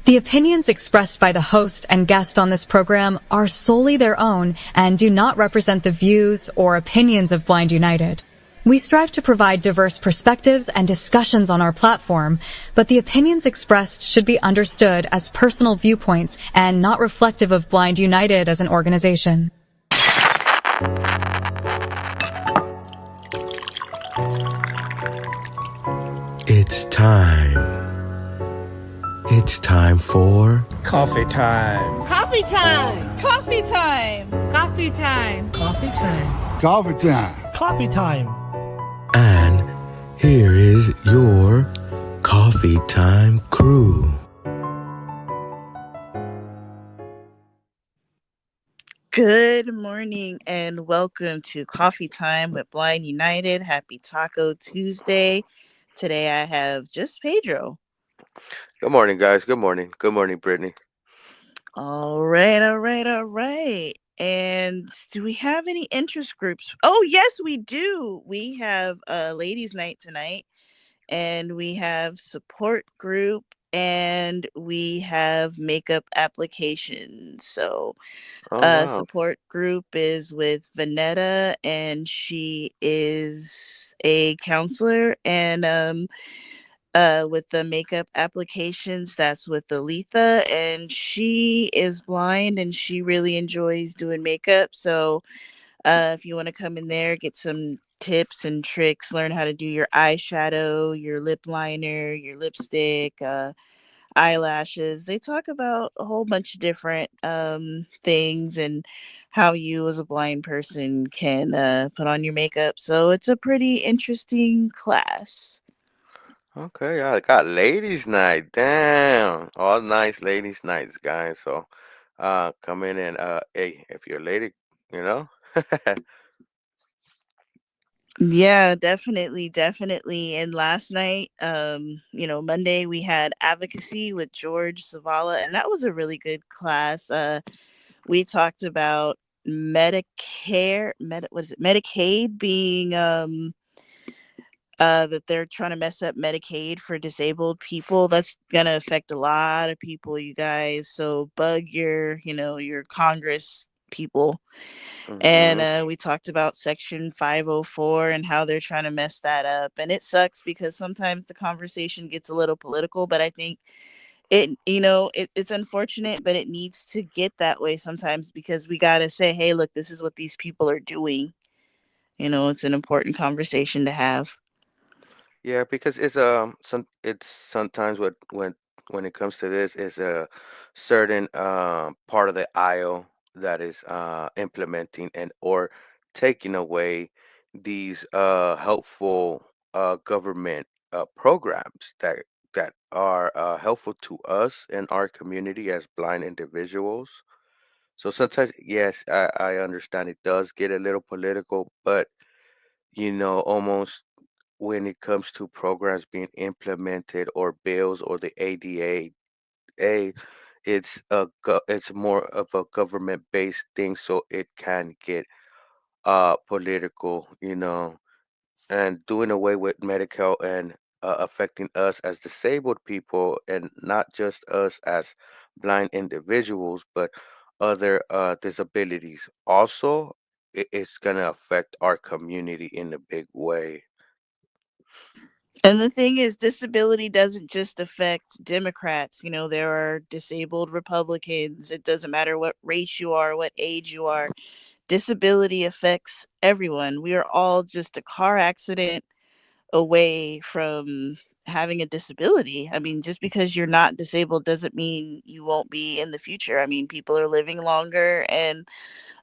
The opinions expressed by the host and guest on this program are solely their own and do not represent the views or opinions of Blind United. We strive to provide diverse perspectives and discussions on our platform, but the opinions expressed should be understood as personal viewpoints and not reflective of Blind United as an organization. It's time. It's time for Coffee time. Coffee time. Coffee time. Coffee time. Coffee time. Coffee time. Coffee time. And here is your coffee time crew. Good morning and welcome to Coffee Time with Blind United. Happy Taco Tuesday. Today I have just Pedro. Good morning, guys. Good morning. Good morning, Brittany. All right. And do we have any interest groups? Oh, yes, we do. We have a ladies' night tonight, and we have support group, and we have makeup applications. So Oh, wow. support group is with Vanetta, and she is a counselor, and with the makeup applications, that's with Aletha, and she is blind and she really enjoys doing makeup. So if you want to come in there, get some tips and tricks, learn how to do your eyeshadow, your lip liner, your lipstick, eyelashes. They talk about a whole bunch of different things and how you as a blind person can put on your makeup. So it's a pretty interesting class. Okay, I got ladies' night. Damn. All nice ladies' nights, guys. So, come in and, hey, if you're a lady, you know? Yeah, definitely. And last night, Monday we had advocacy with George Zavala, and that was a really good class. We talked about Medicaid being that they're trying to mess up Medicaid for disabled people. That's gonna affect a lot of people, you guys. So bug your Congress people. And hmm we talked about Section 504 and how they're trying to mess that up. And it sucks because sometimes the conversation gets a little political, but I think it's unfortunate, but it needs to get that way sometimes because we got to say, hey, look, this is what these people are doing. It's an important conversation to have. Yeah, because it's sometimes when it comes to this is a certain part of the aisle that is implementing and or taking away these helpful government programs that are helpful to us in our community as blind individuals. So sometimes, yes, I understand it does get a little political, but almost when it comes to programs being implemented or bills or the ADA, it's more of a government-based thing, so it can get political, and doing away with medical and affecting us as disabled people, and not just us as blind individuals, but other disabilities. Also, it's gonna affect our community in a big way. And the thing is, disability doesn't just affect Democrats. There are disabled Republicans. It doesn't matter what race you are, what age you are. Disability affects everyone. We are all just a car accident away from having a disability. I mean, just because you're not disabled doesn't mean you won't be in the future. I mean, people are living longer, and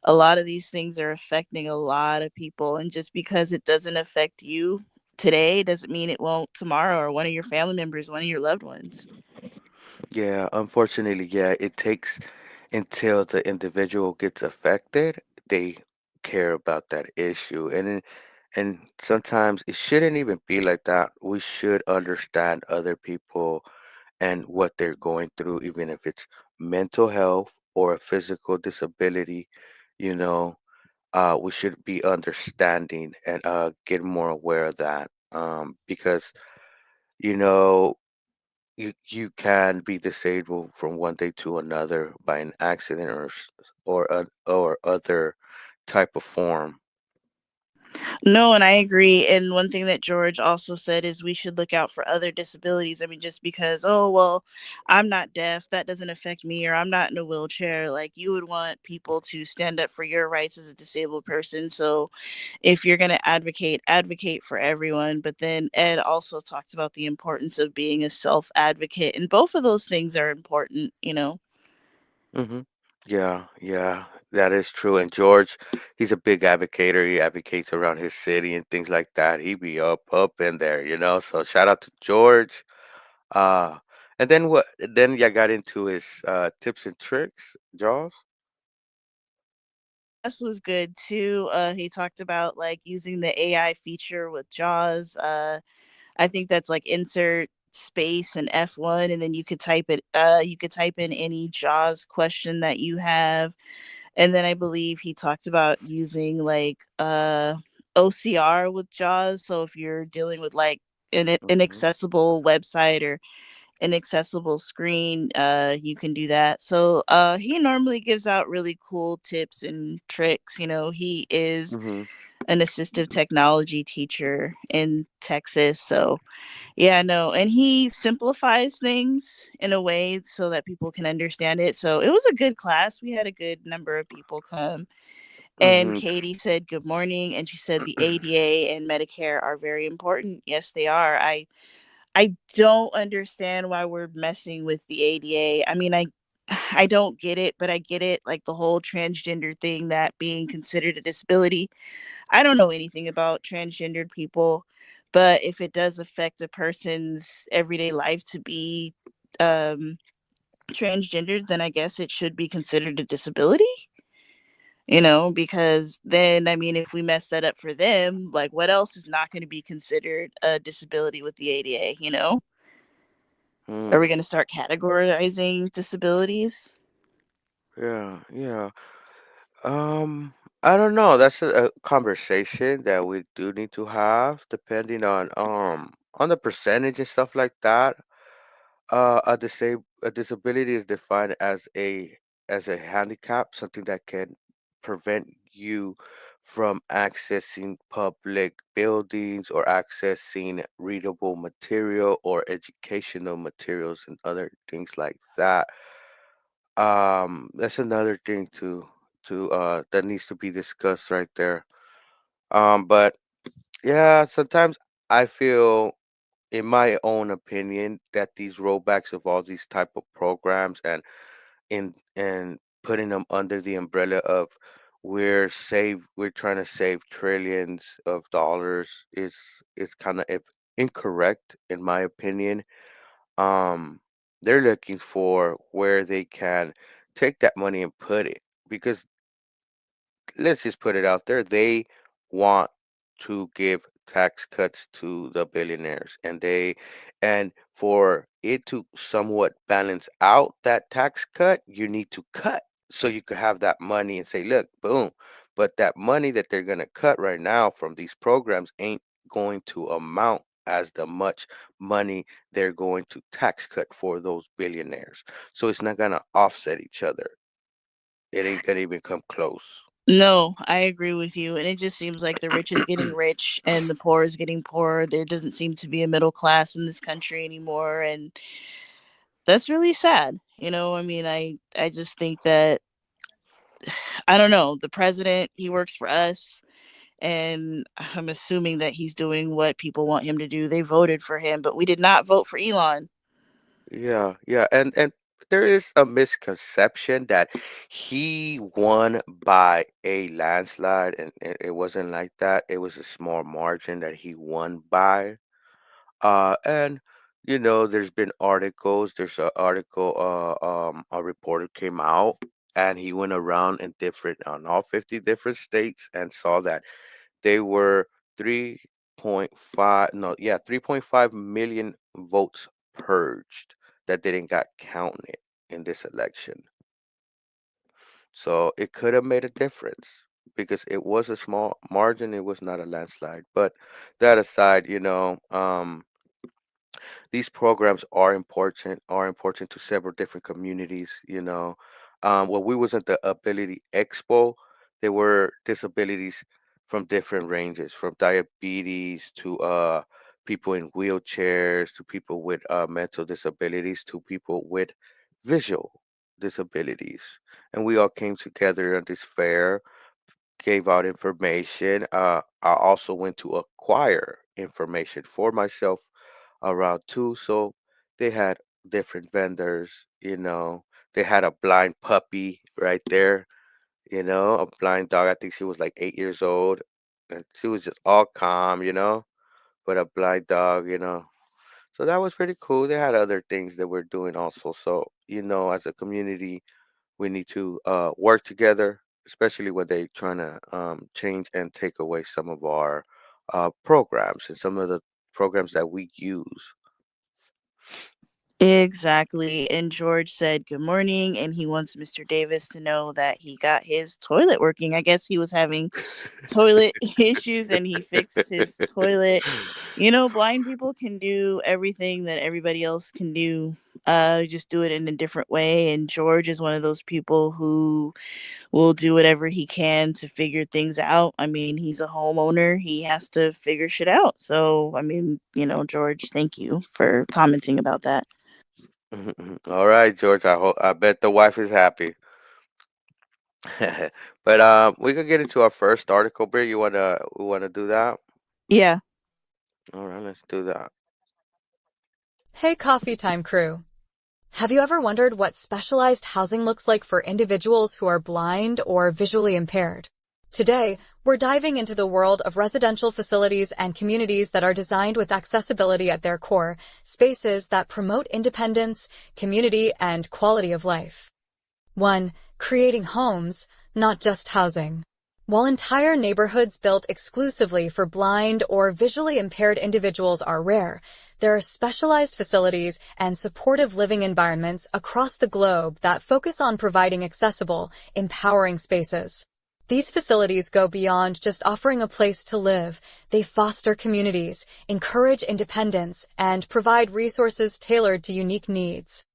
a lot of these things are affecting a lot of people. And just because it doesn't affect you today doesn't mean it won't tomorrow, or one of your family members, one of your loved ones. Yeah, unfortunately, yeah, it takes until the individual gets affected, they care about that issue. And sometimes it shouldn't even be like that. We should understand other people and what they're going through, even if it's mental health or a physical disability, you know, we should be understanding and get more aware of that. Because, you know, you can be disabled from one day to another by an accident or other type of form. No, and I agree. And one thing that George also said is we should look out for other disabilities. I mean, just because, oh, well, I'm not deaf, that doesn't affect me, or I'm not in a wheelchair. Like, you would want people to stand up for your rights as a disabled person. So, if you're going to advocate, advocate for everyone. But then Ed also talked about the importance of being a self advocate. And both of those things are important, you know? Hmm. Yeah, yeah, that is true. And George, he's a big advocator. He advocates around his city and things like that. He be up in there, you know. So shout out to George. Uh, and then what? Then you got into his tips and tricks, Jaws. This was good too. He talked about like using the AI feature with Jaws. I think that's like insert space and F1, and then you could type in any JAWS question that you have. And then I believe he talked about using like OCR with JAWS. So if you're dealing with like an Hmm. inaccessible website or inaccessible screen, you can do that. So he normally gives out really cool tips and tricks. You know, he is Hmm. an assistive technology teacher in Texas. So yeah, no, and he simplifies things in a way so that people can understand it. So it was a good class. We had a good number of people come. And Hmm. Katie said good morning, and she said the ADA and Medicare are very important. Yes, they are. I don't understand why we're messing with the ADA. I mean, I don't get it, but I get it, like the whole transgender thing, that being considered a disability. I don't know anything about transgendered people, but if it does affect a person's everyday life to be um, transgendered, then I guess it should be considered a disability, you know, because then, I mean, if we mess that up for them, like what else is not going to be considered a disability with the ADA, you know? Are we Mm. going to start categorizing disabilities? Yeah, yeah. Um, I don't know. That's a conversation that we do need to have, depending on the percentage and stuff like that. A disability is defined as a handicap, something that can prevent you from accessing public buildings or accessing readable material or educational materials and other things like that. That's another thing to that needs to be discussed right there. But yeah, sometimes I feel, in my own opinion, that these rollbacks of all these type of programs and putting them under the umbrella of we're trying to save trillions of dollars is kind of incorrect in my opinion. um they're looking for where they can take that money and put it, because let's just put it out there. They want to give tax cuts to the billionaires, and for it to somewhat balance out that tax cut, you need to cut so you could have that money and say, look, boom. But that money that they're going to cut right now from these programs ain't going to amount as the much money they're going to tax cut for those billionaires. So it's not going to offset each other. It ain't going to even come close. No, I agree with you. And it just seems like the rich is getting rich and the poor is getting poorer. There doesn't seem to be a middle class in this country anymore. And that's really sad. You know, I mean, I just think that, I don't know, the president, he works for us. And I'm assuming that he's doing what people want him to do. They voted for him, but we did not vote for Elon. Yeah, yeah, and there is a misconception that he won by a landslide, and it wasn't like that. It was a small margin that he won by. And there's been articles. There's an article. A reporter came out, and he went around in different on all 50 different states and saw that they were 3.5, no, yeah, 3.5 million votes purged that didn't got counted in this election. So it could have made a difference because it was a small margin. It was not a landslide. But that aside, These programs are important to several different communities. When we was at the Ability Expo, there were disabilities from different ranges, from diabetes to people in wheelchairs, to people with mental disabilities, to people with visual disabilities. And we all came together at this fair, gave out information. I also went to acquire information for myself around too. So they had different vendors. They had a blind puppy right there. A blind dog. I think she was like 8 years old, and she was just all calm. But a blind dog. So that was pretty cool. They had other things that we're doing also. So as a community, we need to work together, especially when they trying to change and take away some of our programs and some of the programs that we use. Exactly. And George said good morning, and he wants Mr. Davis to know that he got his toilet working. I guess he was having toilet issues and he fixed his toilet. Blind people can do everything that everybody else can do. Just do it in a different way. And George is one of those people who will do whatever he can to figure things out. I mean, he's a homeowner. He has to figure shit out. So, I mean, George, thank you for commenting about that. All right, George. I bet the wife is happy. But we could get into our first article, Bri. We wanna do that? Yeah. All right, let's do that. Hey, Coffee Time crew. Have you ever wondered what specialized housing looks like for individuals who are blind or visually impaired? Today, we're diving into the world of residential facilities and communities that are designed with accessibility at their core, spaces that promote independence, community, and quality of life. 1. Creating homes, not just housing. While entire neighborhoods built exclusively for blind or visually impaired individuals are rare, there are specialized facilities and supportive living environments across the globe that focus on providing accessible, empowering spaces. These facilities go beyond just offering a place to live. They foster communities, encourage independence, and provide resources tailored to unique needs.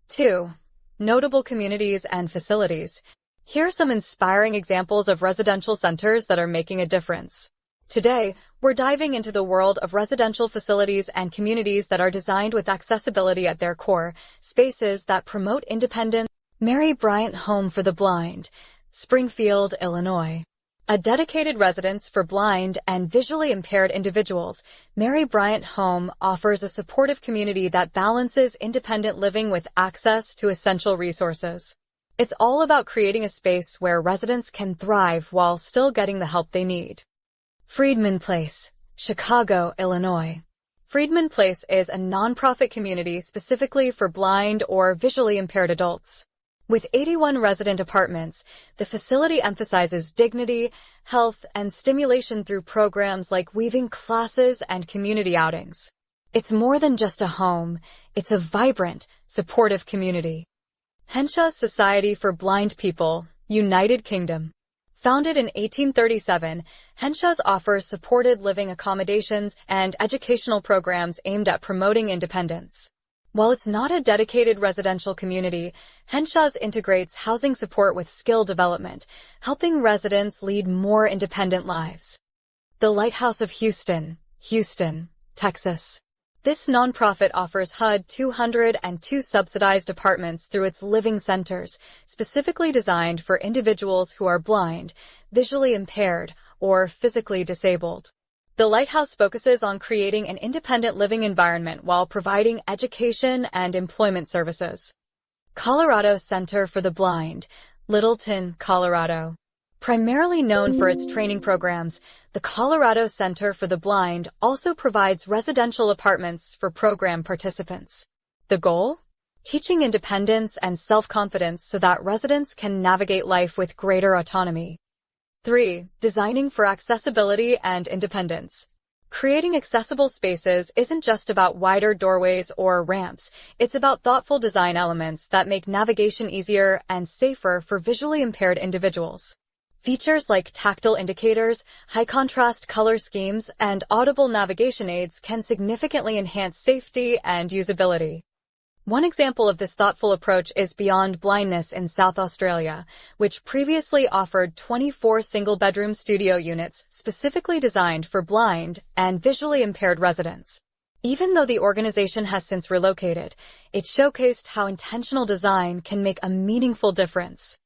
2. Notable communities and facilities. Here are some inspiring examples of residential centers that are making a difference. Today, we're diving into the world of residential facilities and communities that are designed with accessibility at their core, spaces that promote independence. Mary Bryant Home for the Blind, Springfield, Illinois. A dedicated residence for blind and visually impaired individuals, Mary Bryant Home offers a supportive community that balances independent living with access to essential resources. It's all about creating a space where residents can thrive while still getting the help they need. Friedman Place, Chicago, Illinois. Friedman Place is a nonprofit community specifically for blind or visually impaired adults. With 81 resident apartments, the facility emphasizes dignity, health, and stimulation through programs like weaving classes and community outings. It's more than just a home, it's a vibrant, supportive community. Henshaw Society for Blind People, United Kingdom. Founded in 1837, Henshaw's offers supported living accommodations and educational programs aimed at promoting independence. While it's not a dedicated residential community, Henshaw's integrates housing support with skill development, helping residents lead more independent lives. The Lighthouse of Houston, Houston, Texas. This nonprofit offers HUD 202 subsidized apartments through its living centers, specifically designed for individuals who are blind, visually impaired, or physically disabled. The Lighthouse focuses on creating an independent living environment while providing education and employment services. Colorado Center for the Blind, Littleton, Colorado. Primarily known for its training programs, the Colorado Center for the Blind also provides residential apartments for program participants. The goal? Teaching independence and self-confidence so that residents can navigate life with greater autonomy. 3. Designing for accessibility and independence. Creating accessible spaces isn't just about wider doorways or ramps, it's about thoughtful design elements that make navigation easier and safer for visually impaired individuals. Features like tactile indicators, high-contrast color schemes, and audible navigation aids can significantly enhance safety and usability. One example of this thoughtful approach is Beyond Blindness in South Australia, which previously offered 24 single-bedroom studio units specifically designed for blind and visually impaired residents. Even though the organization has since relocated, it showcased how intentional design can make a meaningful difference.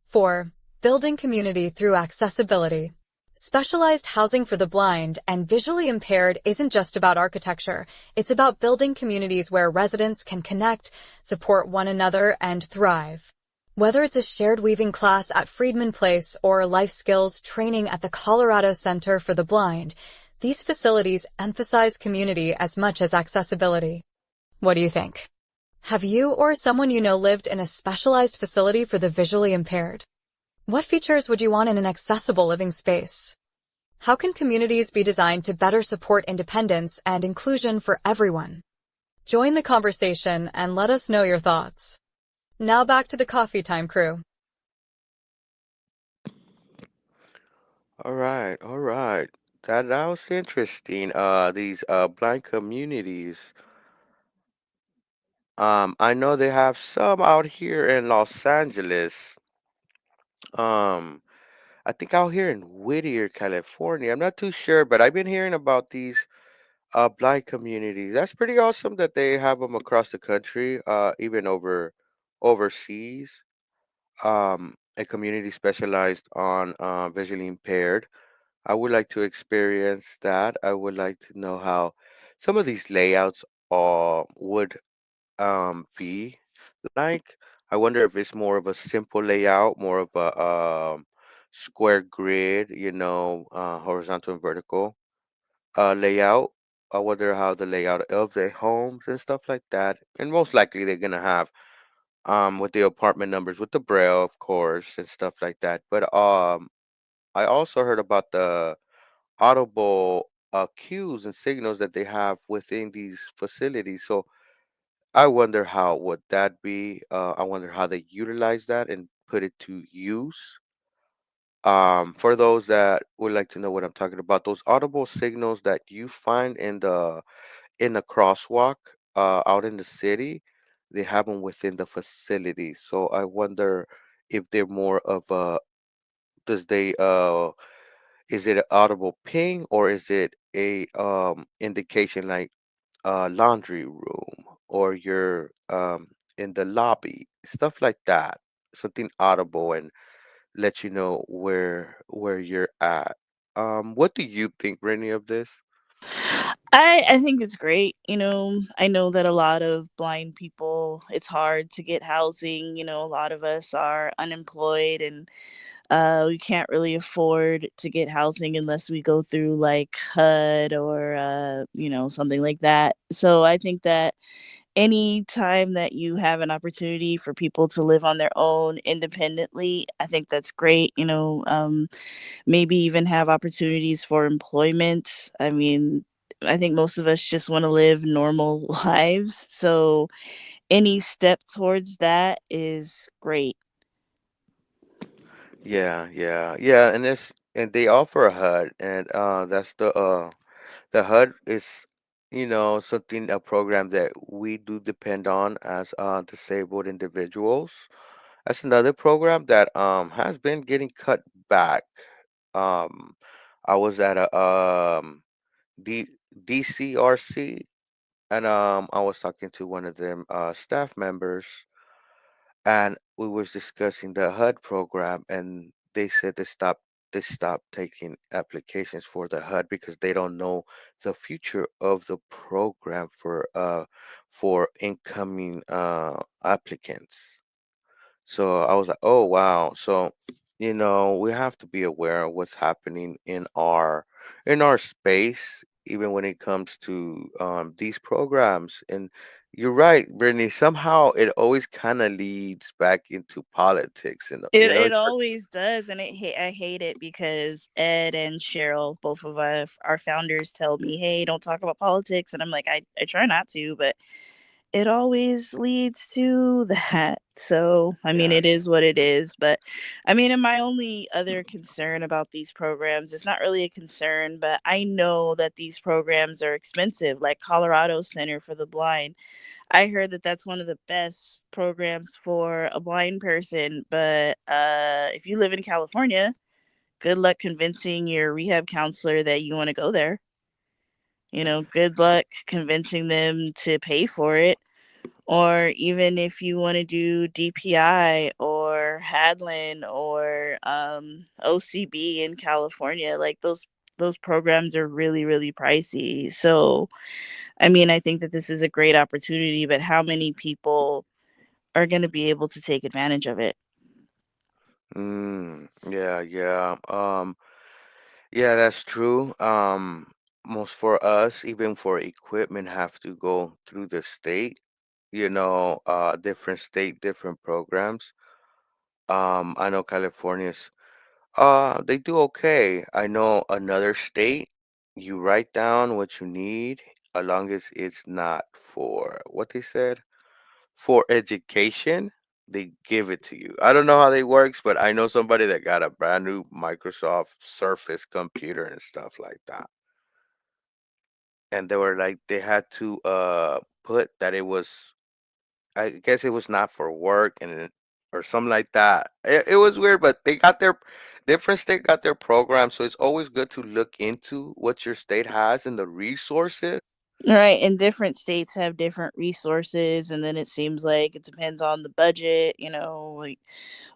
4. Building community through accessibility. Specialized housing for the blind and visually impaired isn't just about architecture. It's about building communities where residents can connect, support one another, and thrive. Whether it's a shared weaving class at Friedman Place or life skills training at the Colorado Center for the Blind, these facilities emphasize community as much as accessibility. What do you think? Have you or someone you know lived in a specialized facility for the visually impaired? What features would you want in an accessible living space? How can communities be designed to better support independence and inclusion for everyone? Join the conversation and let us know your thoughts. Now back to the coffee time crew. All right, all right. That was interesting. These blind communities. I know they have some out here in Los Angeles. Um, I think out here in Whittier, California. I'm not too sure, but I've been hearing about these blind communities. That's pretty awesome that they have them across the country, even overseas. A community specialized on visually impaired. I would like to experience that. I would like to know how some of these layouts would be like. I wonder if it's more of a simple layout, more of a square grid, horizontal and vertical layout. I wonder how the layout of the homes and stuff like that. And most likely they're gonna have with the apartment numbers with the braille, of course, and stuff like that. But I also heard about the audible cues and signals that they have within these facilities. So I wonder how would that be. I wonder how they utilize that and put it to use. For those that would like to know what I'm talking about, those audible signals that you find in the crosswalk out in the city, they have them within the facility. So I wonder if they're more of a does they is it an audible ping or is it a indication like laundry room or you're in the lobby, stuff like that. Something audible and let you know where you're at. What do you think, Brittany, of this? I think it's great. I know that a lot of blind people, it's hard to get housing. A lot of us are unemployed and we can't really afford to get housing unless we go through like HUD or something like that. So I think that any time that you have an opportunity for people to live on their own independently, I think that's great. Maybe even have opportunities for employment. I mean, I think most of us just want to live normal lives. So any step towards that is great. Yeah, yeah, yeah, and they offer a HUD, and that's the HUD is something a program that we do depend on as disabled individuals. That's another program that has been getting cut back. Um, I was at a D DCRC, and I was talking to one of them staff members, and we was discussing the HUD program, and they said they stopped taking applications for the HUD because they don't know the future of the program for incoming applicants. So I was like, oh wow. So, we have to be aware of what's happening in our space, even when it comes to these programs. And you're right, Brittany. Somehow it always kind of leads back into politics, and It always does, and I hate it because Ed and Cheryl, both of our founders, tell me, "Hey, don't talk about politics," and I'm like, I try not to, but it always leads to that. So, I mean, it Yes. is what it is. But I mean, and my only other concern about these programs, it's not really a concern, but I know that these programs are expensive, like Colorado Center for the Blind. I heard that that's one of the best programs for a blind person. But if you live in California, good luck convincing your rehab counselor that you want to go there. Good luck convincing them to pay for it. Or even if you want to do DPI or Hadlin or OCB in California, like those programs are really, really pricey. So, I mean, I think that this is a great opportunity, but how many people are going to be able to take advantage of it? Yeah, yeah. Yeah, that's true. Most for us, even for equipment, have to go through the state. Different state, different programs. I know California's, they do okay. I know another state, you write down what you need, as long as it's not for what they said. For education, they give it to you. I don't know how they works, but I know somebody that got a brand new Microsoft Surface computer and stuff like that. And they were like they had to put that it was, I guess it was not for work or something like that. It was weird, but they got their different state got their program, so it's always good to look into what your state has and the resources. Right, and different states have different resources, and then it seems like it depends on the budget, like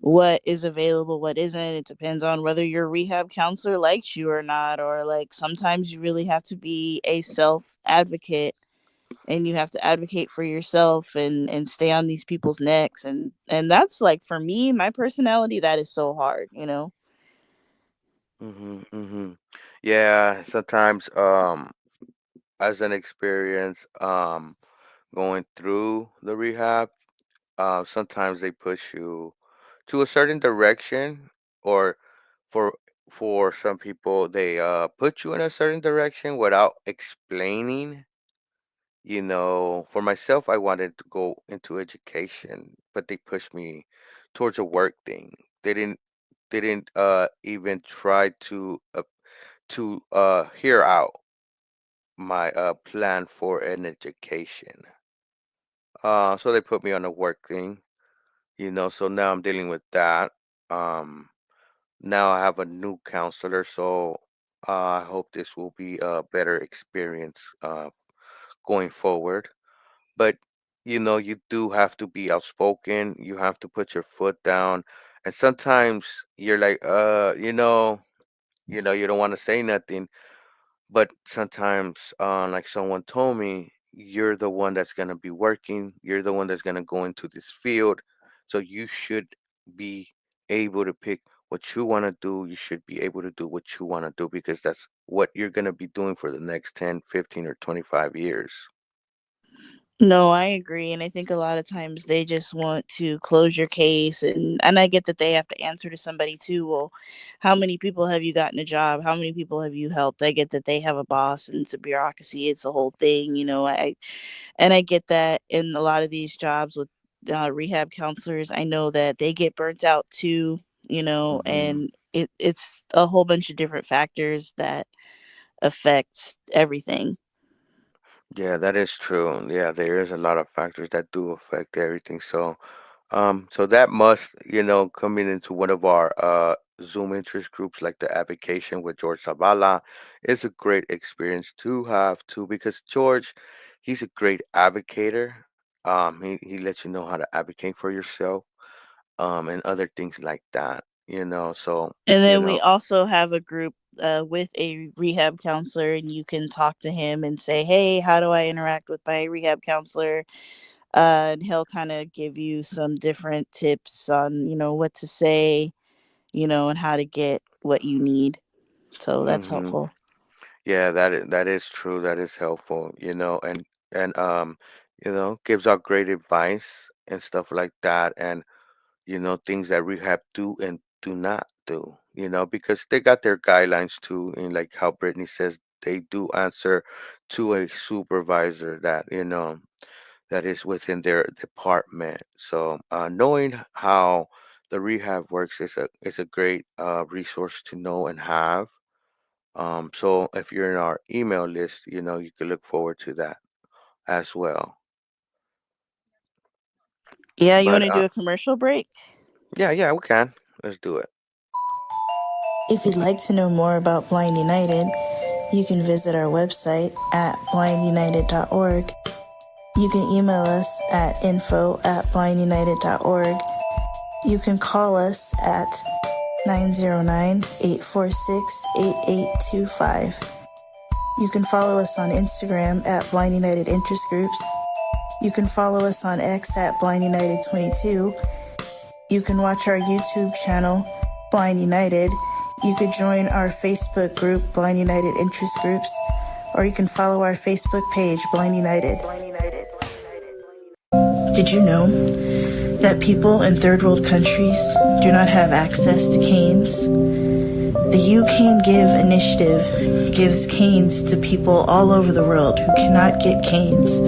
what is available, what isn't. It depends on whether your rehab counselor likes you or not, or like sometimes you really have to be a self advocate and you have to advocate for yourself and stay on these people's necks, and that's like for me, my personality, that is so hard. Mm-hmm. Yeah, sometimes as an experience going through the rehab, sometimes they push you to a certain direction, or for some people they put you in a certain direction without explaining. For myself, I wanted to go into education, but they pushed me towards a work thing. They didn't even try to hear out my plan for an education. So they put me on a work thing, so now I'm dealing with that. Um Now I have a new counselor, so I hope this will be a better experience going forward. But you do have to be outspoken. You have to put your foot down, and sometimes you're like, you don't want to say nothing. But sometimes, like someone told me, you're the one that's gonna be working. You're the one that's gonna go into this field, so you should be able to pick what you want to do. You should be able to do what you want to do because that's what you're gonna be doing for the next 10, 15, or 25 years. No, I agree, and I think a lot of times they just want to close your case, and I get that they have to answer to somebody too. Well, how many people have you gotten a job? How many people have you helped? I get that they have a boss and it's a bureaucracy, it's a whole thing. I get that in a lot of these jobs with rehab counselors, I know that they get burnt out too, Hmm. and it's a whole bunch of different factors that affects everything. Yeah, that is true. Yeah, there is a lot of factors that do affect everything. So that must, coming into one of our Zoom interest groups like the Avocation with George Zavala is a great experience to have too, because George, he's a great advocator. He lets you know how to advocate for yourself, and other things like that. So, And you then we know, also have a group with a rehab counselor, and you can talk to him and say, "Hey, how do I interact with my rehab counselor?" And he'll kind of give you some different tips on, what to say, and how to get what you need. So that's hmm helpful. yeah, that is true. That is helpful, and gives out great advice and stuff like that, and things that rehab do and do not do, because they got their guidelines too. And like how Brittany says, they do answer to a supervisor that. that is within their department. So knowing how the rehab works is a great resource to know and have. So if you're in our email list, you can look forward to that as well. Yeah, you want But to do a commercial break? yeah, we can. Let's do it. If you'd like to know more about Blind United, you can visit our website at blindunited.org. You can email us at info@blindunited.org. You can call us at 909-846-8825. You can follow us on Instagram at Blind United Interest Groups. You can follow us on X at Blind United 22. You can watch our YouTube channel, Blind United. You could join our Facebook group, Blind United Interest Groups, or you can follow our Facebook page, Blind United. Did you know that people in third world countries do not have access to canes? The You Can Give initiative gives canes to people all over the world who cannot get canes.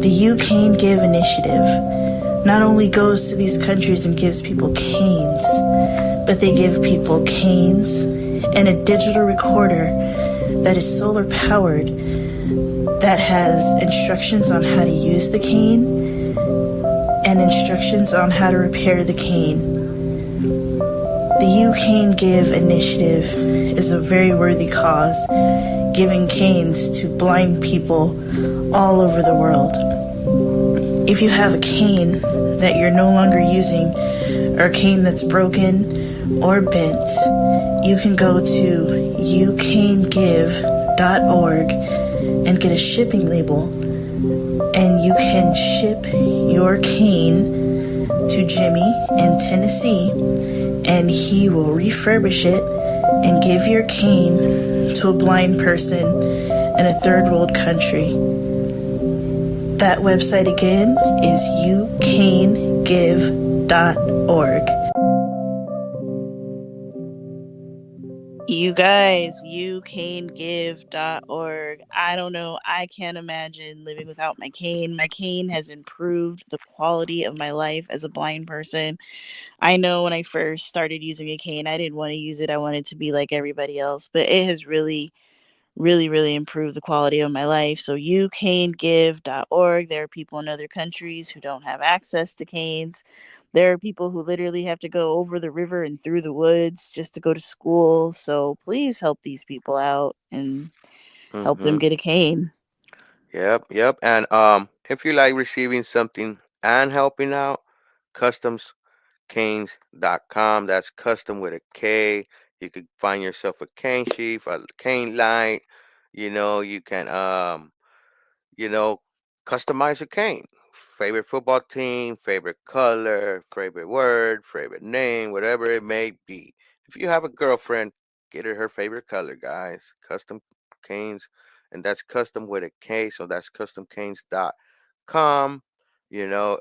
The You Can Give initiative not only goes to these countries and gives people canes, but they give people canes and a digital recorder that is solar powered that has instructions on how to use the cane and instructions on how to repair the cane. The You Can Give initiative is a very worthy cause, giving canes to blind people all over the world. If you have a cane that you're no longer using, or a cane that's broken or bent, you can go to youcangive.org and get a shipping label, and you can ship your cane to Jimmy in Tennessee, and he will refurbish it and give your cane to a blind person in a third world country. That website again is youcangive.org. You guys, youcangive.org. I don't know. I can't imagine living without my cane. My cane has improved the quality of my life as a blind person. I know when I first started using a cane, I didn't want to use it. I wanted to be like everybody else, but it has really improved the quality of my life. So youcangive.org. There are people in other countries who don't have access to canes. There are people who literally have to go over the river and through the woods just to go to school. So please help these people out and help them Hmm. get a cane. Yep. And if you like receiving something and helping out, customscanes.com. That's custom with a K. You could find yourself a cane sheaf, a cane light. You can you know, customize your cane. Favorite football team, favorite color, favorite word, favorite name, whatever it may be. If you have a girlfriend, get her favorite color, guys. Custom canes, and that's custom with a K, so that's customcanes.com.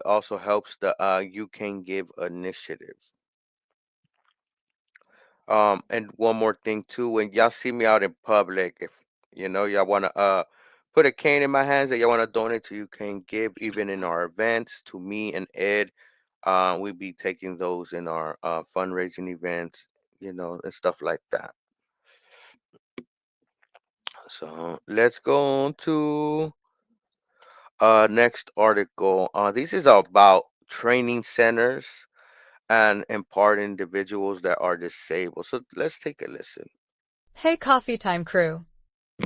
Also helps the You Can Give initiative. And one more thing too, when y'all see me out in public, if y'all wanna put a cane in my hands that y'all wanna donate to, you can give even in our events to me and Ed. We'll be taking those in our fundraising events, and stuff like that. So let's go on to next article. This is about training centers and empowered individuals that are disabled. So let's take a listen. Hey, Coffee Time crew.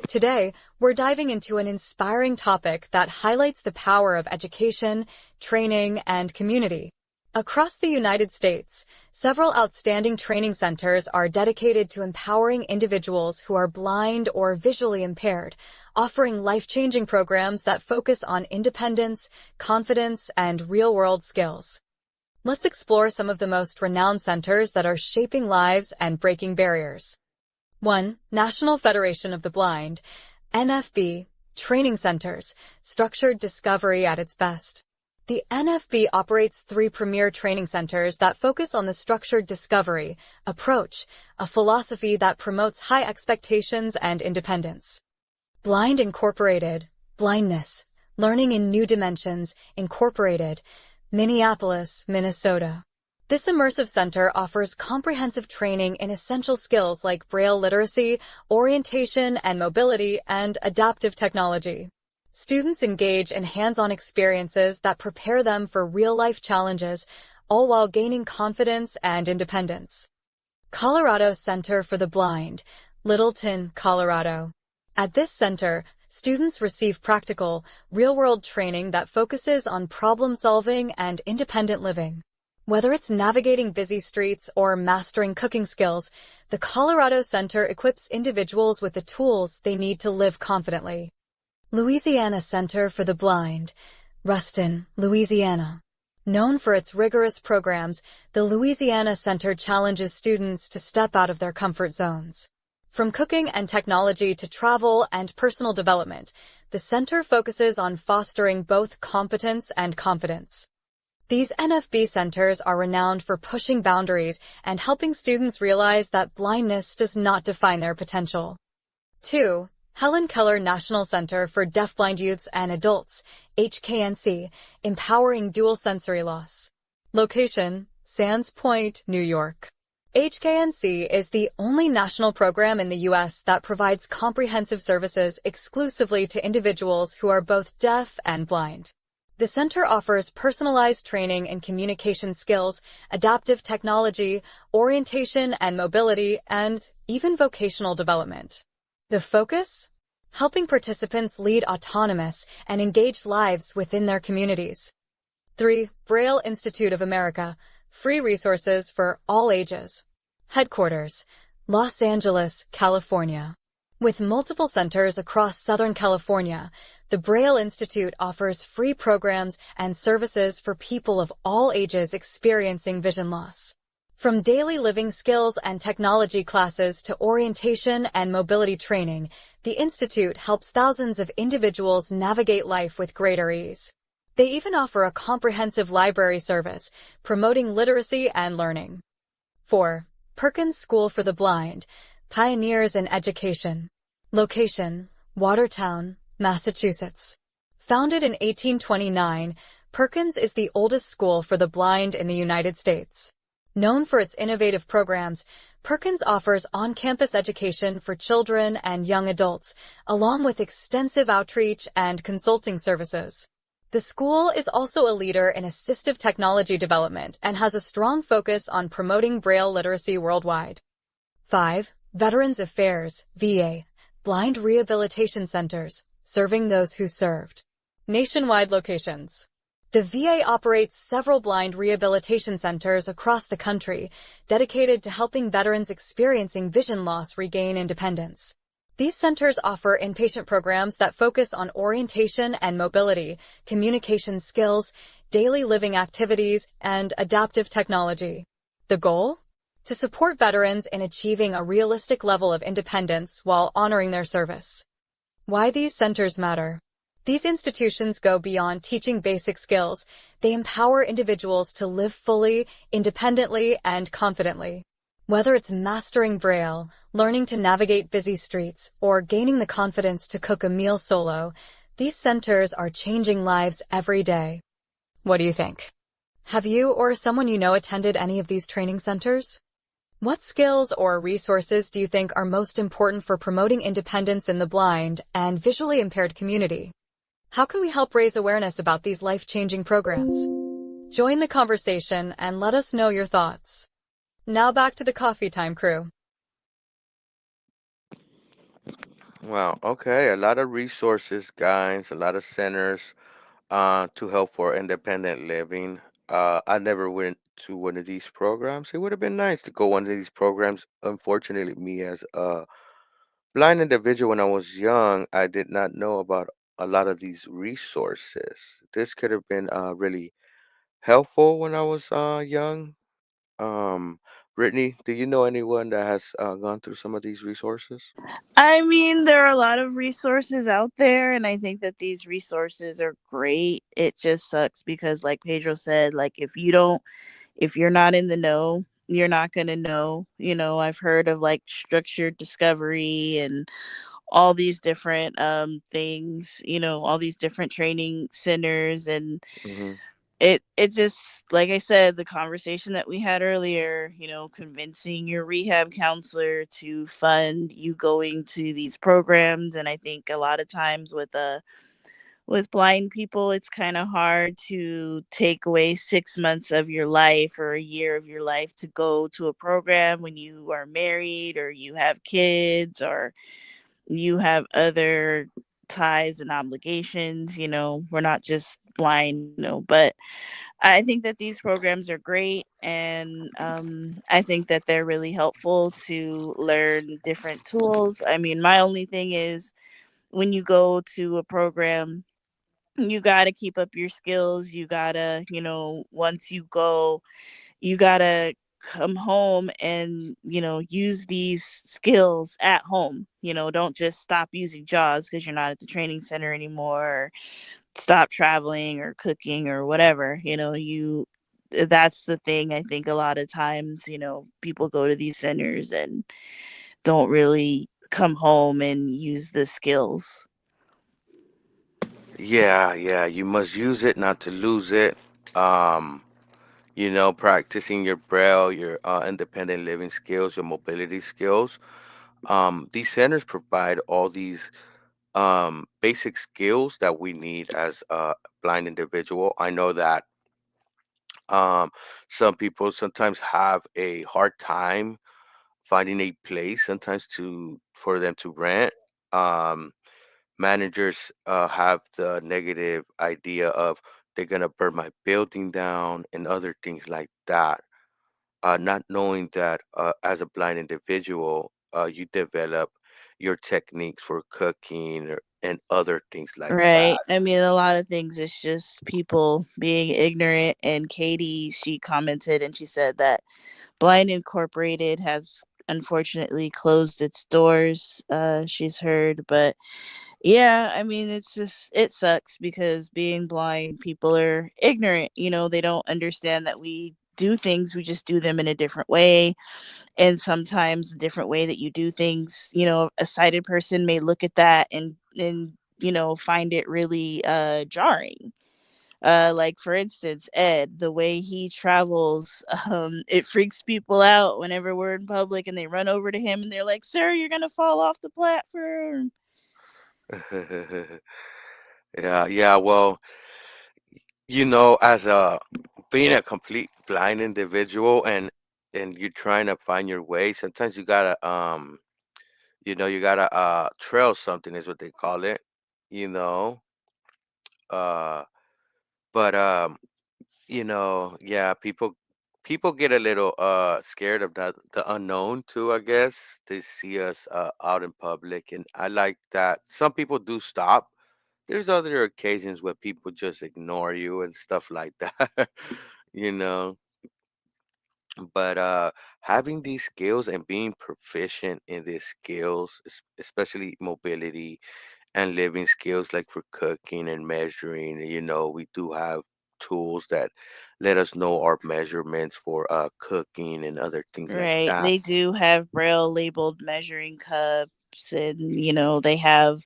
Today, we're diving into an inspiring topic that highlights the power of education, training, and community. Across the United States, several outstanding training centers are dedicated to empowering individuals who are blind or visually impaired, offering life-changing programs that focus on independence, confidence, and real-world skills. Let's explore some of the most renowned centers that are shaping lives and breaking barriers. 1. National Federation of the Blind, NFB, Training Centers, Structured Discovery at its best. The NFB operates 3 premier training centers that focus on the structured discovery approach, a philosophy that promotes high expectations and independence. Blind Incorporated, Blindness, Learning in New Dimensions, Incorporated, Minneapolis, Minnesota. This immersive center offers comprehensive training in essential skills like Braille literacy, orientation and mobility, and adaptive technology. Students engage in hands-on experiences that prepare them for real-life challenges, all while gaining confidence and independence. Colorado Center for the Blind, Littleton, Colorado. At this center, students receive practical, real-world training that focuses on problem-solving and independent living. Whether it's navigating busy streets or mastering cooking skills, the Colorado Center equips individuals with the tools they need to live confidently. Louisiana Center for the Blind, Ruston, Louisiana. Known for its rigorous programs, the Louisiana Center challenges students to step out of their comfort zones. From cooking and technology to travel and personal development, the center focuses on fostering both competence and confidence. These NFB centers are renowned for pushing boundaries and helping students realize that blindness does not define their potential. 2. Helen Keller National Center for Deafblind Youths and Adults, HKNC, Empowering Dual Sensory Loss. Location, Sands Point, New York. HKNC is the only national program in the U.S. that provides comprehensive services exclusively to individuals who are both deaf and blind. The center offers personalized training in communication skills, adaptive technology, orientation and mobility, and even vocational development. The focus? Helping participants lead autonomous and engaged lives within their communities. 3. Braille Institute of America, free resources for all ages. Headquarters, Los Angeles, California. With multiple centers across Southern California, the Braille Institute offers free programs and services for people of all ages experiencing vision loss. From daily living skills and technology classes to orientation and mobility training, the Institute helps thousands of individuals navigate life with greater ease. They even offer a comprehensive library service, promoting literacy and learning. 4. Perkins School for the Blind, Pioneers in Education. Location, Watertown, Massachusetts. Founded in 1829, Perkins is the oldest school for the blind in the United States. Known for its innovative programs, Perkins offers on-campus education for children and young adults, along with extensive outreach and consulting services. The school is also a leader in assistive technology development and has a strong focus on promoting Braille literacy worldwide. 5. Veterans Affairs, VA, Blind Rehabilitation Centers, serving those who served. Nationwide locations. The VA operates several blind rehabilitation centers across the country, dedicated to helping veterans experiencing vision loss regain independence. These centers offer inpatient programs that focus on orientation and mobility, communication skills, daily living activities, and adaptive technology. The goal? To support veterans in achieving a realistic level of independence while honoring their service. Why these centers matter? These institutions go beyond teaching basic skills. They empower individuals to live fully, independently, and confidently. Whether it's mastering Braille, learning to navigate busy streets, or gaining the confidence to cook a meal solo, these centers are changing lives every day. What do you think? Have you or someone you know attended any of these training centers? What skills or resources do you think are most important for promoting independence in the blind and visually impaired community? How can we help raise awareness about these life-changing programs? Join the conversation and let us know your thoughts. Now back to the Coffee Time crew. Wow. Okay. A lot of resources, guys. A lot of centers to help for independent living. I never went to one of these programs. It would have been nice to go one of these programs. Unfortunately, me as a blind individual when I was young, I did not know about a lot of these resources. This could have been really helpful when I was young. Um, Brittany, do you know anyone that has gone through some of these resources? I mean, there are a lot of resources out there, and I think that these resources are great. It just sucks because, like Pedro said, like if you're not in the know, you're not going to know. I've heard of like structured discovery and all these different things, all these different training centers. And Hmm. it just, like I said, the conversation that we had earlier, convincing your rehab counselor to fund you going to these programs. And I think a lot of times with blind people, it's kind of hard to take away 6 months of your life or a year of your life to go to a program when you are married or you have kids or you have other ties and obligations. We're not just blind, but I think that these programs are great. And I think that they're really helpful to learn different tools. I mean, my only thing is when you go to a program, you got to keep up your skills. You got to, once you go, you got to come home and, use these skills at home. Don't just stop using JAWS because you're not at the training center anymore, or stop traveling or cooking or whatever. That's the thing. I think a lot of times, people go to these centers and don't really come home and use the skills. Yeah, yeah. You must use it not to lose it. Um, practicing your braille, your independent living skills, your mobility skills. These centers provide all these basic skills that we need as a blind individual. I know that um, some people sometimes have a hard time finding a place sometimes to for them to rent. Um, Managers have the negative idea of they're gonna burn my building down and other things like that. Not knowing that as a blind individual, you develop your techniques for cooking and other things like that. Right. I mean, a lot of things it's just people being ignorant. And Katie, she commented and she said that Blind Incorporated has unfortunately closed its doors. She's heard, but yeah, I mean, it's just, it sucks because being blind, people are ignorant. They don't understand that we do things, we just do them in a different way. And sometimes the different way that you do things, a sighted person may look at that and find it really jarring. Like for instance, Ed, the way he travels, it freaks people out whenever we're in public and they run over to him and they're like, "Sir, you're gonna fall off the platform." Yeah, yeah. Well, as a being a complete blind individual and you're trying to find your way, sometimes you gotta trail something is what they call it, you know. Uh, but yeah, people get a little scared of the unknown too, I guess. They see us out in public and I like that. Some people do stop. There's other occasions where people just ignore you and stuff like that. you know. But having these skills and being proficient in these skills, especially mobility and living skills like for cooking and measuring, we do have tools that let us know our measurements for cooking and other things like Right. that. They do have braille labeled measuring cups, and they have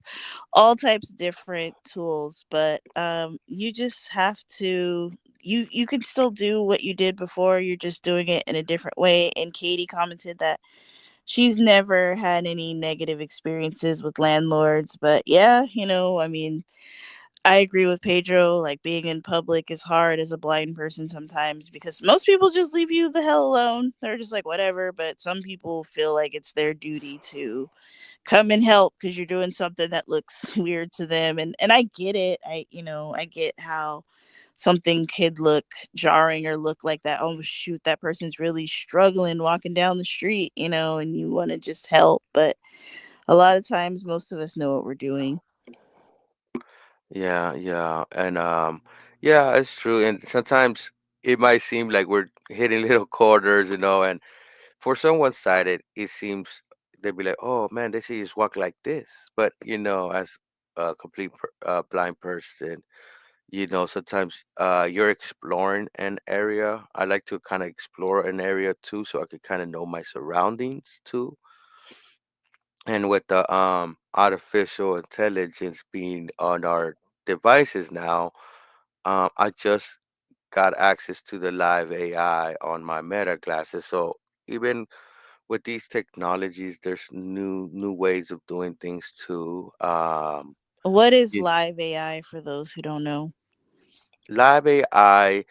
all types of different tools. But you just have to, you can still do what you did before, you're just doing it in a different way. And Katie commented that she's never had any negative experiences with landlords. But yeah, I mean, I agree with Pedro. Like, being in public is hard as a blind person sometimes because most people just leave you the hell alone. They're just like, whatever. But some people feel like it's their duty to come and help because you're doing something that looks weird to them. And I get it. I get how something could look jarring or look like that. Oh, shoot, that person's really struggling walking down the street, and you want to just help. But a lot of times, most of us know what we're doing. Yeah, yeah. And yeah, it's true. And sometimes it might seem like we're hitting little corners, and for someone sighted, it seems they'd be like, "Oh man, they should just walk like this." But as a complete blind person, sometimes you're exploring an area. I like to kind of explore an area too, so I could kind of know my surroundings too. And with the artificial intelligence being on our devices now, I just got access to the live AI on my Meta glasses. So even with these technologies, there's new ways of doing things too. What is y- live AI for those who don't know? Live AI,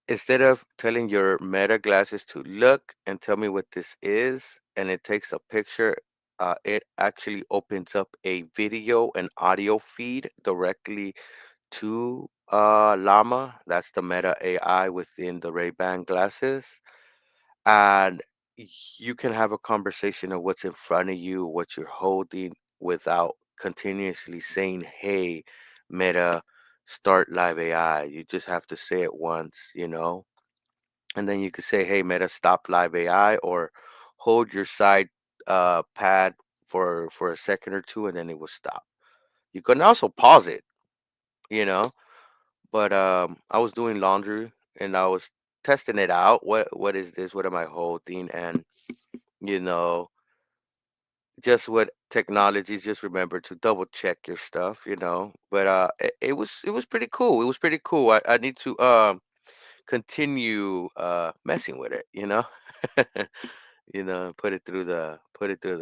instead of telling your Meta glasses to look and tell me what this is, and it takes a picture, it actually opens up a video and audio feed directly to Llama. That's the Meta AI within the Ray-Ban glasses. And you can have a conversation of what's in front of you, what you're holding, without continuously saying, "Hey, Meta, start live AI." You just have to say it once, and then you could say, "Hey, Meta, stop live AI," or hold your side pad for a second or two, and then it will stop. You can also pause it, you know. But I was doing laundry and I was testing it out. What is this? What am I holding? And you know, just what technologies. Just remember to double check your stuff. But it was pretty cool. It was pretty cool. I need to continue messing with it. Put it through the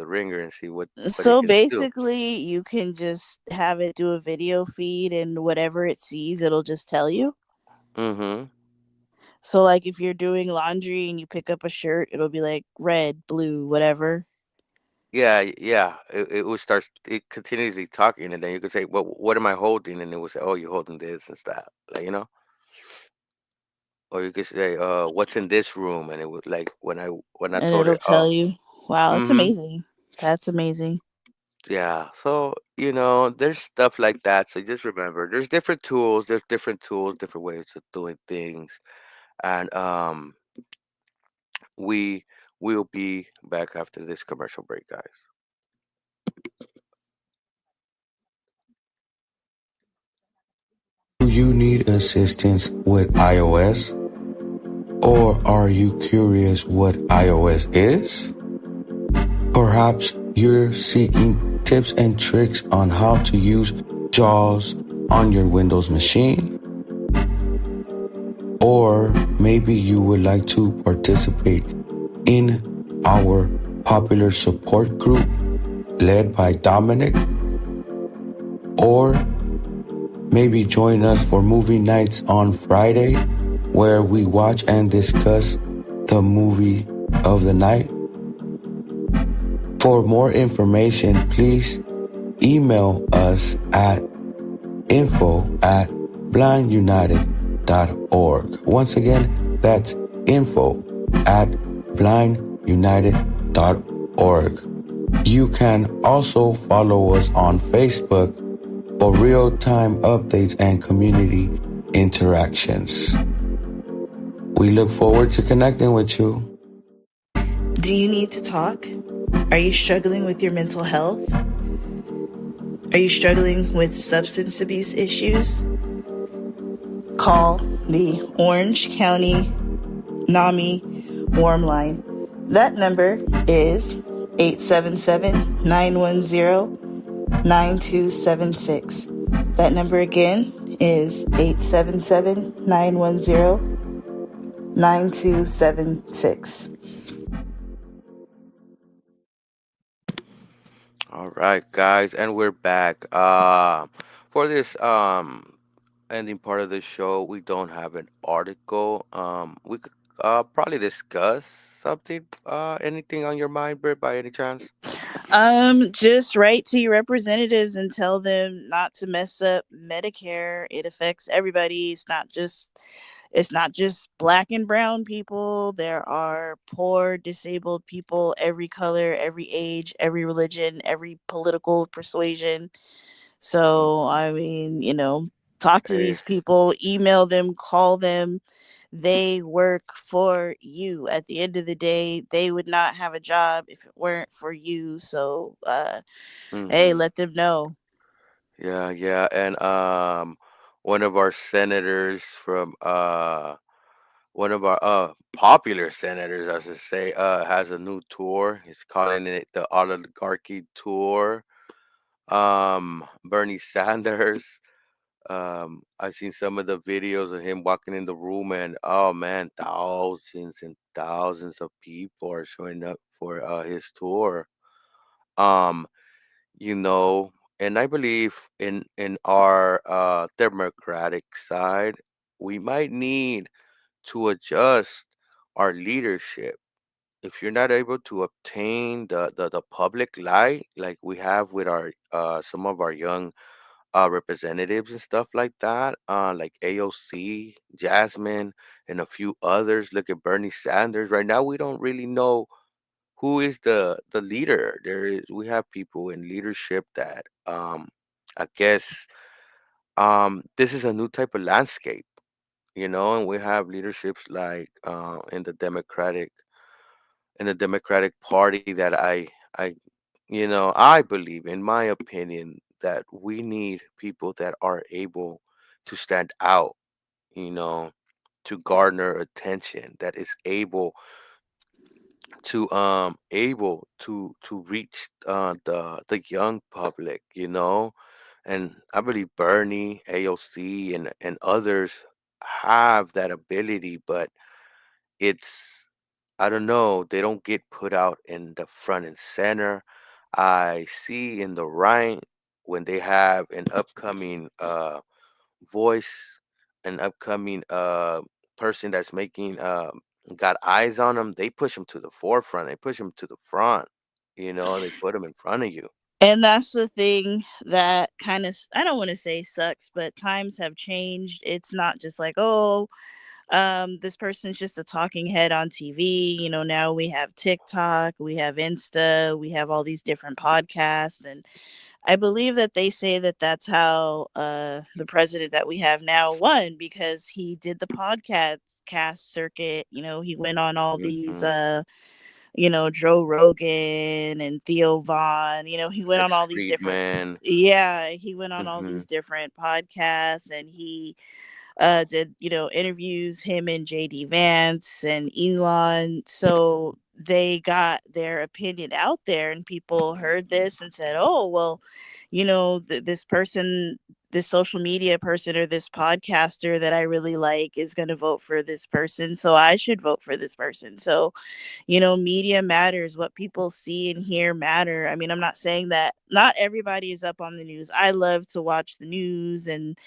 ringer and see what it So can do. basically, you can just have it do a video feed, and whatever it sees, it'll just tell you. Mm-hmm. So, like, if you're doing laundry and you pick up a shirt, it'll be like red, blue, whatever. Yeah, yeah. It continuously talking, and then you could say, "Well, what am I holding?" And it will say, "Oh, you're holding this and that," or you could say, "What's in this room?" And it would like when I And told it'll it, "Oh, tell you. Wow, that's mm-hmm, amazing. That's amazing. yeah." So there's stuff like that. So just remember, there's different tools. There's different tools, different ways of doing things, and we will be back after this commercial break, guys. Do you need assistance with iOS? Or are you curious what iOS is? Perhaps you're seeking tips and tricks on how to use JAWS on your Windows machine? Or maybe you would like to participate in our popular support group led by Dominic? Or maybe join us for movie nights on Friday where we watch and discuss the movie of the night? For more information, please email us at info@blindunited.org. Once again, that's info@blindunited.org. You can also follow us on Facebook for real-time updates and community interactions. We look forward to connecting with you. Do you need to talk? Are you struggling with your mental health? Are you struggling with substance abuse issues? Call the Orange County NAMI Warm Line. That number is 877-910-9276. That number again is 877-910-9276. All right, guys, and we're back. For this ending part of the show, we don't have an article. We could probably discuss something. Anything on your mind, Britt, by any chance? Just write to your representatives and tell them not to mess up Medicare. It affects everybody. It's not just black and brown people. There are poor, disabled people, every color, every age, every religion, every political persuasion. So, Mhm. I mean, talk to Hey, these people, email them, call them. They work for you. At the end of the day, they would not have a job if it weren't for you. So, hey, mm-hmm. let them know. Yeah, yeah, and one of our senators from one of our popular senators, I should say, has a new tour. He's calling it the oligarchy tour. Bernie Sanders. I've seen some of the videos of him walking in the room, and oh man, thousands and thousands of people are showing up for his tour. Um, you know, and I believe in our democratic side, we might need to adjust our leadership. If you're not able to obtain the public light like we have with our some of our young representatives and stuff like that, like AOC, Jasmine, and a few others. Look at Bernie Sanders. Right now, we don't really know who is the leader. We have people in leadership that I guess this is a new type of landscape, and we have leaderships like in the Democratic Party that I believe, in my opinion, that we need people that are able to stand out, you know, to garner attention, that is able to reach the young public, and I believe Bernie, AOC, and others have that ability, but it's I don't know, they don't get put out in the front and center. I see in the right when they have an upcoming voice, an upcoming person that's making got eyes on them, they push them to the forefront, they push them to the front, they put them in front of you. And that's the thing that kind of, I don't want to say sucks, but times have changed. It's not just like, oh, this person's just a talking head on TV. Now we have TikTok, we have Insta, we have all these different podcasts. And I believe that they say that that's how the president that we have now won, because he did the podcast cast circuit. He went on all these Hmm. Joe Rogan and Theo Vaughn. He went on Lex all these different, Friedman. yeah, he went on all Hmm. these different podcasts, and he did, interviews, him and JD Vance and Elon. So they got their opinion out there, and people heard this and said, oh, well, this person, this social media person or this podcaster that I really like is going to vote for this person. So I should vote for this person. So media matters. What people see and hear matter. I mean, I'm not saying that not everybody is up on the news. I love to watch the news and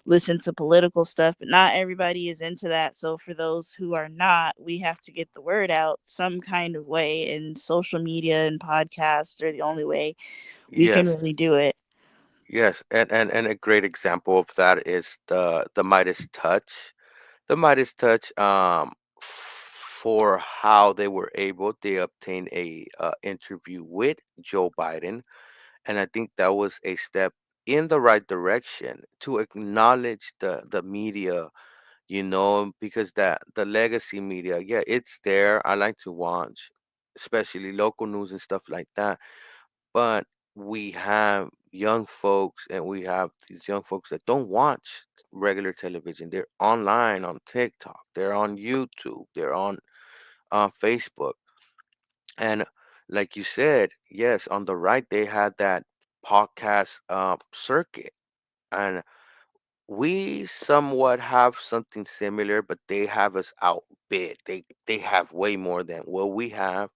listen to political stuff, but not everybody is into that. So for those who are not, we have to get the word out some kind of way, and social media and podcasts are the only way we can Yes. really do it. Yes, and a great example of that is the Midas touch. The Midas touch, for how they obtained a interview with Joe Biden, and I think that was a step in the right direction to acknowledge the media, because that the legacy media, yeah, it's there. I like to watch, especially local news and stuff like that, but we have young folks, and we have these young folks that don't watch regular television. They're online on TikTok, they're on YouTube, they're on Facebook. And like you said, yes, on the right, they had that podcast circuit. And we somewhat have something similar, but they have us outbid. They have way more than what we have.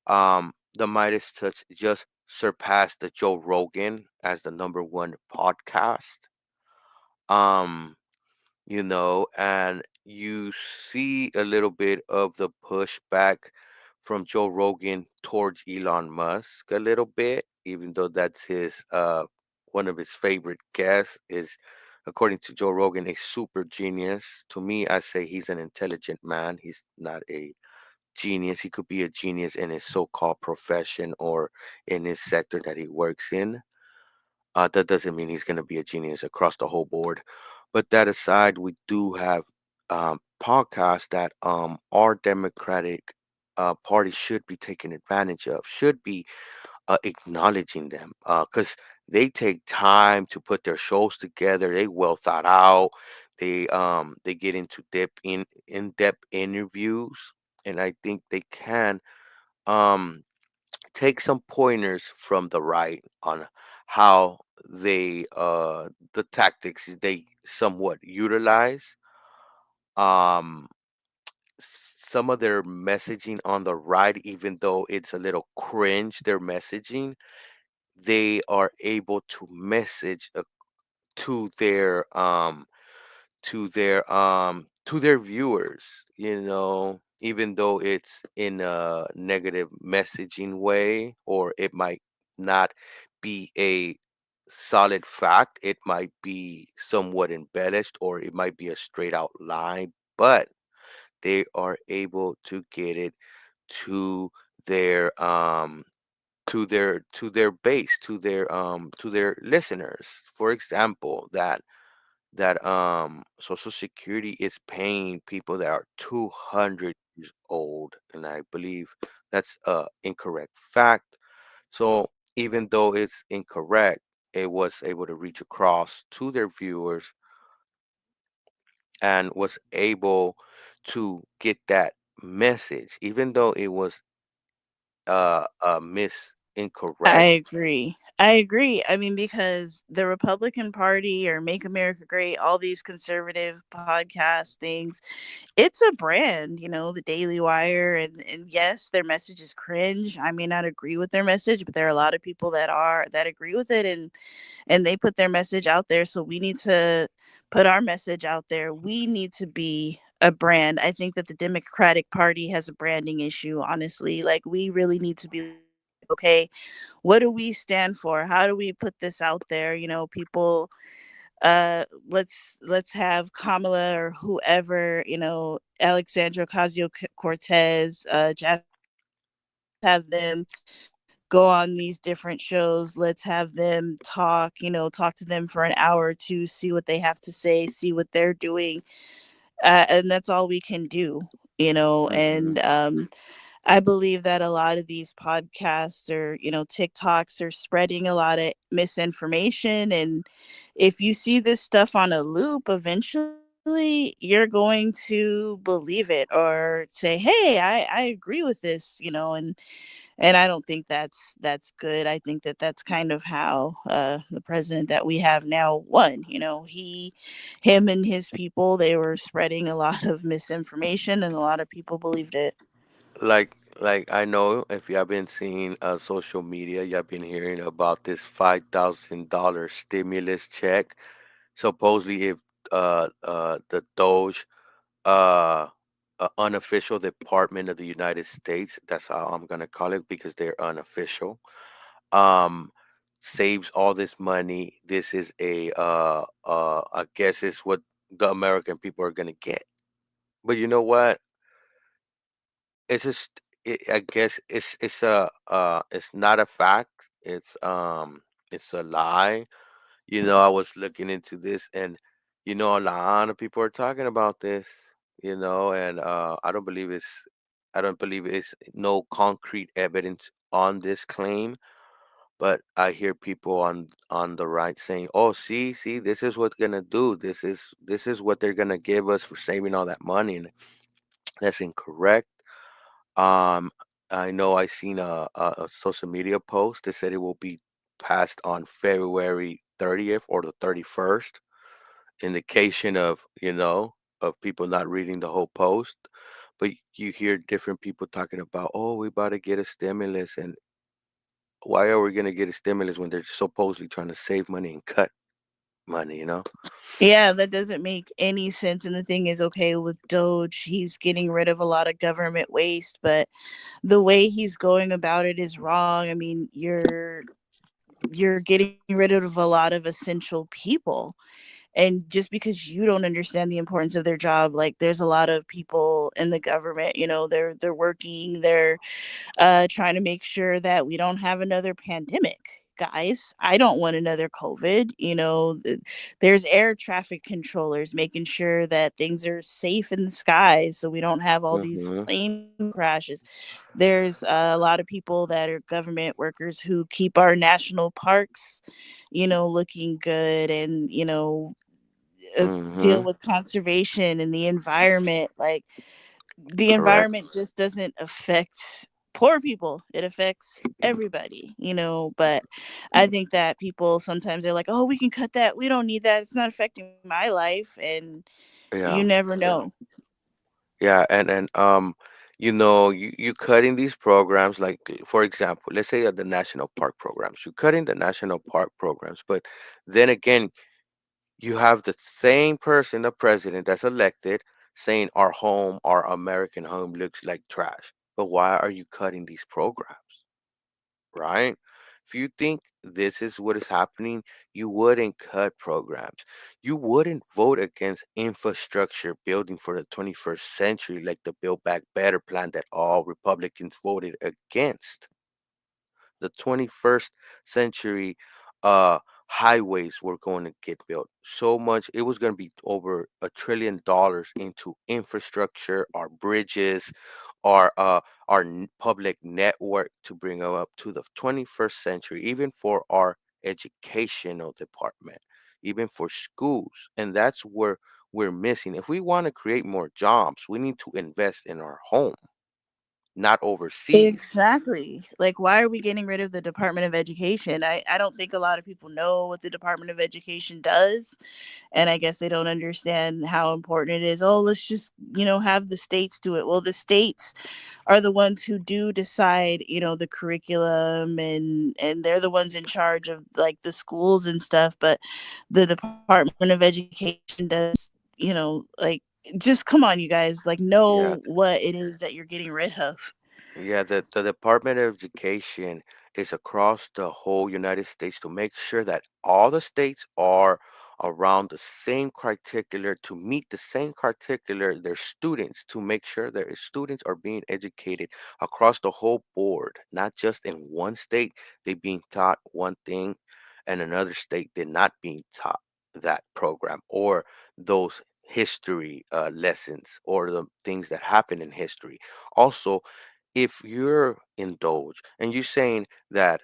The Midas Touch just surpassed the Joe Rogan as the number one podcast. Um, and you see a little bit of the pushback from Joe Rogan towards Elon Musk a little bit, even though that's his one of his favorite guests is, according to Joe Rogan, a super genius. To me, I say he's an intelligent man. He's not a genius. He could be a genius in his so-called profession or in his sector that he works in. That doesn't mean he's going to be a genius across the whole board. But that aside, we do have podcasts that our Democratic Party should be taking advantage of, should be acknowledging them, because they take time to put their shows together. They well thought out. They get into in-depth interviews, and I think they can um take some pointers from the right on how the tactics they somewhat utilize. um some of their messaging on the right, even though it's a little cringe, their messaging, they are able to message to their to their viewers, even though it's in a negative messaging way, or it might not be a solid fact. It might be somewhat embellished, or it might be a straight out lie, but they are able to get it to their to their base, to their listeners. For example, that Social Security is paying people that are 200 years old, and I believe that's a incorrect fact. So even though it's incorrect, it was able to reach across to their viewers and was able to get that message, even though it was I incorrect. agree. I agree. I mean, because the Republican Party or Make America Great, all these conservative podcast things, it's a brand, the Daily Wire, and yes, their message is cringe. I may not agree with their message, but there are a lot of people that agree with it, and they put their message out there. So we need to put our message out there. We need to be a brand. I think that the Democratic Party has a branding issue, honestly. Like, we really need to be like, okay, what do we stand for? How do we put this out there? People, let's have Kamala or whoever, Alexandra Ocasio-Cortez, Jasmine Crockett, let's have them go on these different shows. Let's have them talk to them for an hour or two, see what they have to say, see what they're doing. And that's all we can do, Hmm. and I believe that a lot of these podcasts or, TikToks are spreading a lot of misinformation. And if you see this stuff on a loop, eventually you're going to believe it or say, hey, I agree with this, and I don't think that's good. I think that that's kind of how the president that we have now won. Him and his people, they were spreading a lot of misinformation, and a lot of people believed it. Like I know if you have been seeing social media, you have been hearing about this $5,000 stimulus check. Supposedly, if the Doge, uh, unofficial department of the United States, that's how I'm gonna call it because they're unofficial, um, saves all this money. This is I guess it's what the American people are gonna get. But you know what? It's just I guess it's not a fact. It's a lie. I was looking into this, and a lot of people are talking about this. And I don't believe it's no concrete evidence on this claim, but I hear people on the right saying, "Oh, see, this is what's gonna do. This is what they're gonna give us for saving all that money," and that's incorrect. Um, I know I seen a social media post that said it will be passed on February 30th or the 31st. Indication of people not reading the whole post. But you hear different people talking about, oh, we about to get a stimulus, and why are we gonna get a stimulus when they're supposedly trying to save money and cut money? Yeah, that doesn't make any sense. And the thing is, okay, with Doge, he's getting rid of a lot of government waste, but the way he's going about it is wrong. I mean, you're getting rid of a lot of essential people. And just because you don't understand the importance of their job, like, there's a lot of people in the government, they're working, they're trying to make sure that we don't have another pandemic. Guys, I don't want another COVID. There's air traffic controllers making sure that things are safe in the skies so we don't have all these Hmm. plane crashes. There's a lot of people that are government workers who keep our national parks, looking good, and, deal Mm-hmm. with conservation and the environment. Like, the Correct. environment just doesn't affect poor people, it affects everybody, but I think that people sometimes they're like, oh, we can cut that, we don't need that, it's not affecting my life, and you Yeah. never know. Yeah. You cutting these programs, like, for example, let's say the national park programs. You cutting the national park programs, but then again, you have the same person, the president that's elected, saying our home, our American home looks like trash. But why are you cutting these programs? Right? If you think this is what is happening, you wouldn't cut programs. You wouldn't vote against infrastructure building for the 21st century, like the Build Back Better plan that all Republicans voted against. The 21st century uh highways were going to get built so much. It was going to be over $1 trillion into infrastructure, our bridges, our public network, to bring them up to the 21st century, even for our educational department, even for schools. And that's where we're missing. If we want to create more jobs, we need to invest in our home, not overseas. Exactly. Like, why are we getting rid of the Department of Education? I don't think a lot of people know what the Department of Education does. And I guess they don't understand how important it is. Oh, let's just, have the states do it. Well, the states are the ones who do decide, the curriculum, and they're the ones in charge of like the schools and stuff. But the Department of Education does, like, just come on, you guys, like, Yeah. know what it is that you're getting rid of. Yeah, the Department of Education is across the whole United States to make sure that all the states are around the same criteria, to meet the same criteria, their students, to make sure their students are being educated across the whole board, not just in one state, they being taught one thing and another state they're not being taught that program, or those history lessons, or the things that happen in history. Also, if you're indulged and you're saying that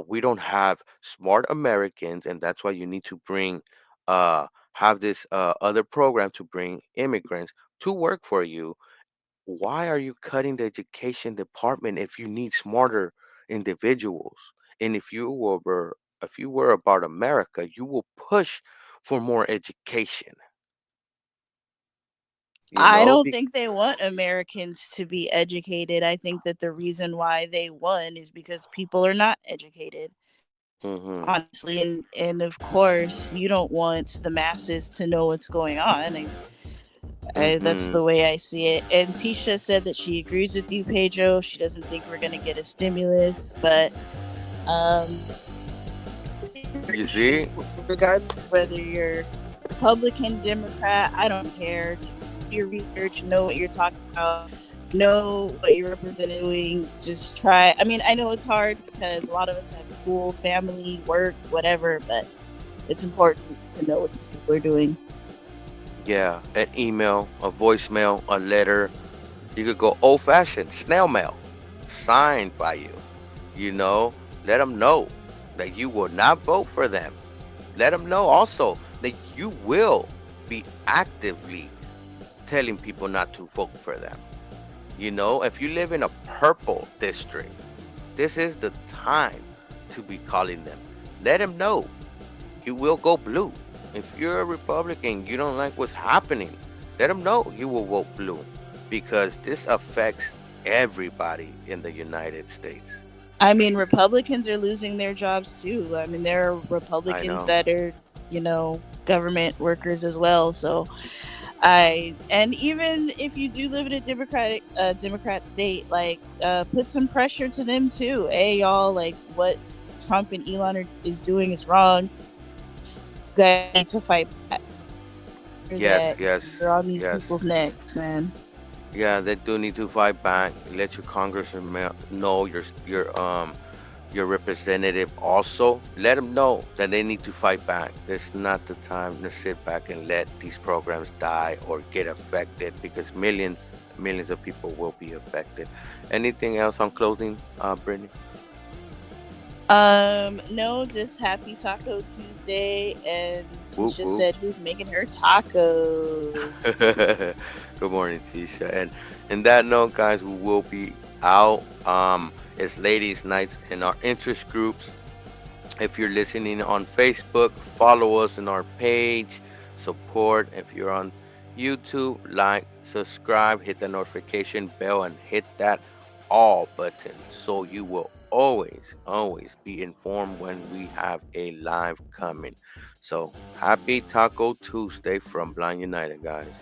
we don't have smart Americans, and that's why you need to bring have this other program to bring immigrants to work for you, why are you cutting the education department if you need smarter individuals? And if you were about America, you will push for more education. You I know, don't think they want Americans to be educated. I think that the reason why they won is because people are not educated, mm-hmm, honestly. And of course, you don't want the masses to know what's going on. That's mm-hmm. the way I see it. And Tisha said that she agrees with you, Pedro. She doesn't think we're going to get a stimulus, but um, You see? regardless of whether you're Republican, Democrat, I don't care. Do your research, know what you're talking about, know what you're representing. Just try. I mean, I know it's hard because a lot of us have school, family, work, whatever, but it's important to know what we're doing. Yeah, an email, a voicemail, a letter. You could go old fashioned, snail mail, signed by you. You know, let them know that you will not vote for them. Let them know also that you will be actively telling people not to vote for them. You know, if you live in a purple district, this is the time to be calling them. Let them know you will go blue. If you're a Republican, you don't like what's happening, let them know you will vote blue, because this affects everybody in the United States. I mean, Republicans are losing their jobs too. I mean, there are I Republicans know. that are, government workers as well. So and even if you do live in a Democrat state, like, put some pressure to them too. Hey, y'all, like, what Trump and Elon is doing is wrong. You guys need to fight back. For Yes, that, yes, you're on these yes. people's necks, man. Yeah, they do need to fight back. Let your congressman know, your representative also. Let them know that they need to fight back. There's not the time to sit back and let these programs die or get affected, because millions of people will be affected. Anything else on closing, Brittany? No, just happy Taco Tuesday, and Whoop Tisha whoop. said who's making her tacos. Good morning, Tisha. And in that note, guys, we will be out. It's ladies' nights in our interest groups. If you're listening on Facebook, follow us on our page, support. If you're on YouTube, like, subscribe, hit the notification bell, and hit that all button so you will always be informed when we have a live coming. So happy Taco Tuesday from Blind United, guys.